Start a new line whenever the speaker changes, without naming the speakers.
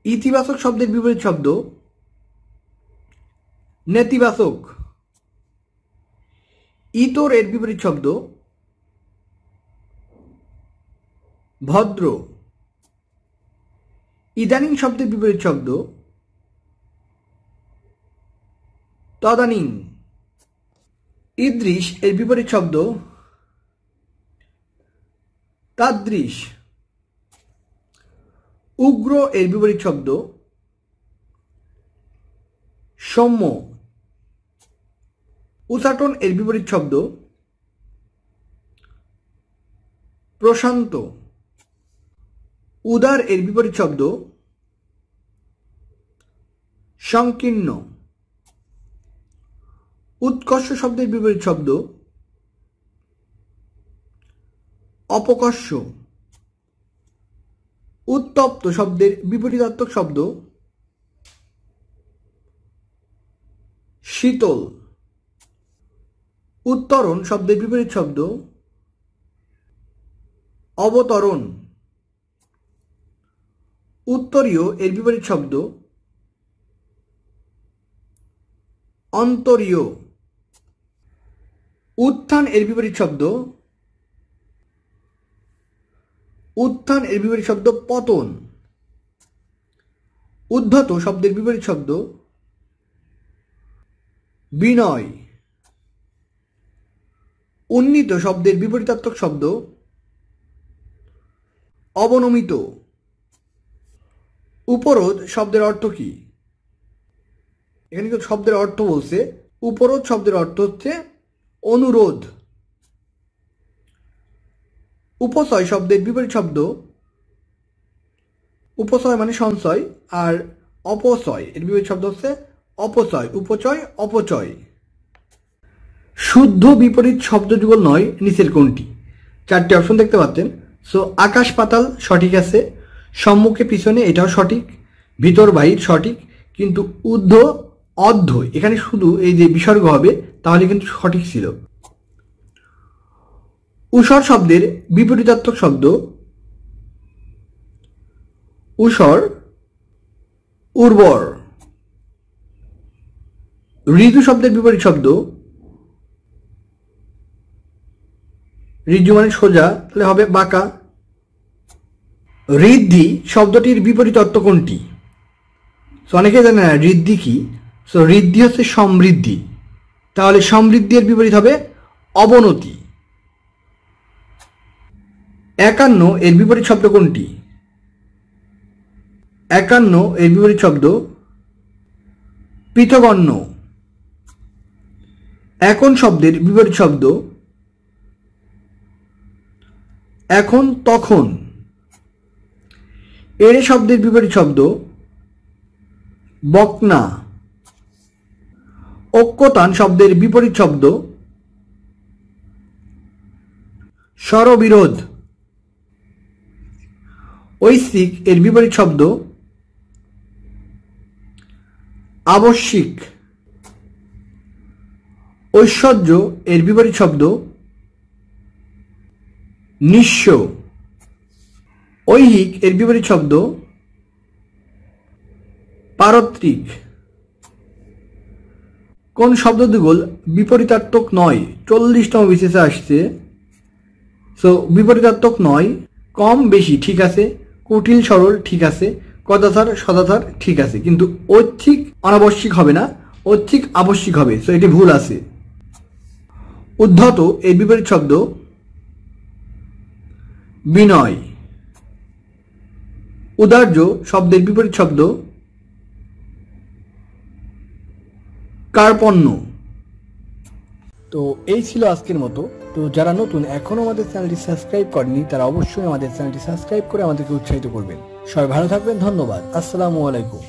ইতিবাচক শব্দের বিপরীত শব্দ নেতিবাচক। ইতর এর বিপরীত শব্দ ভদ্র। ইদানিং শব্দের বিপরীত শব্দ তদানীং। ইদৃশ এর বিপরীত শব্দ তাদৃশ। উগ্র এর বিপরীত শব্দ সৌম্য। উচাটন এর বিপরীত শব্দ প্রশান্ত। উদার এর বিপরীত শব্দ সংকীর্ণ। উৎকর্ষ শব্দের বিপরীত শব্দ অপকর্ষ। উত্তপ্ত শব্দের বিপরীতার্থক শব্দ শীতল। উত্তরণ শব্দের বিপরীত শব্দ অবতরণ। উত্তরীয় এর বিপরীত শব্দ অন্তরীয়। উত্থান এর বিপরীত শব্দ উত্থান এর বিপরীত শব্দ পতন। উদ্ধত শব্দের বিপরীত শব্দ বিনয়। উন্নীত শব্দের বিপরীতার্থক শব্দ অবনমিত। উপরোধ শব্দের অর্থ কি? এখানে কিন্তু শব্দের অর্থ বলছে। উপরোধ শব্দের অর্থ হচ্ছে অনুরোধ। উপচয় শব্দের বিপরীত শব্দ উপচয় মানে সঞ্চয়, আর অপচয় এর বিপরীত শব্দ হচ্ছে অপচয়। উপচয় অপচয়। শুদ্ধ বিপরীত শব্দ যুগল নয় নিচের কোনটি? চারটি অপশন দেখতে পাচ্ছেন। সো আকাশ পাতাল সঠিক আছে, সম্মুখে পিছনে এটাও সঠিক, ভিতর বাহির সঠিক, কিন্তু ঊর্ধ্ব অর্ধ এখানে শুধু এই যে বিসর্গ হবে তাহলে কিন্তু সঠিক ছিল। ঊষর শব্দের বিপরীতার্থক শব্দ ঊষর উর্বর। ঋজু শব্দের বিপরীত শব্দ ঋজু মানে সোজা, তাহলে হবে বাঁকা। ঋদ্ধি শব্দটির বিপরীত অর্থ কোনটি? অনেকে জানে না ঋদ্ধি কি। সো ঋদ্ধি হচ্ছে সমৃদ্ধি, তাহলে সমৃদ্ধির বিপরীত হবে অবনতি। ৫১ এর বিপরীত শব্দ কোনটি? ৫১ এর বিপরীত শব্দ পৃথগণ্য। এখন শব্দের বিপরীত শব্দ এখন তখন। এড়ে শব্দের বিপরীত শব্দ বকনা। ঐক্যতান শব্দের বিপরীত শব্দ স্বরবিরোধ। ঐশ্বিক এর বিপরীত শব্দ আবশ্যিক। ঐশ্বর্য এর বিপরীত শব্দ নিঃস্ব। ঐহিক এর বিপরীত শব্দ পারত্রিক। কোন শব্দযুগল বিপরীতার্থক নয়? 40তম বিশেষে আসছে। সো বিপরীতার্থক নয়। কম বেশি ঠিক আছে, কুটিল সরল ঠিক আছে, কদাচার সদাচার ঠিক আছে, কিন্তু ঐচ্ছিক অনাবশ্যিক হবে না, ঐচ্ছিক আবশ্যিক হবে। সো এটি ভুল আছে। উদ্ধত এর বিপরীত শব্দ বিনয়। উদার্য শব্দের বিপরীত শব্দ কার্পণ্য। তো এই ছিল আজকের মতো। তো যারা নতুন এখনো আমাদের চ্যানেলটি সাবস্ক্রাইব করেনি তারা অবশ্যই আমাদের চ্যানেলটি সাবস্ক্রাইব করে আমাদেরকে উৎসাহিত করবেন। সবাই ভালো থাকবেন। ধন্যবাদ। আসসালামু আলাইকুম।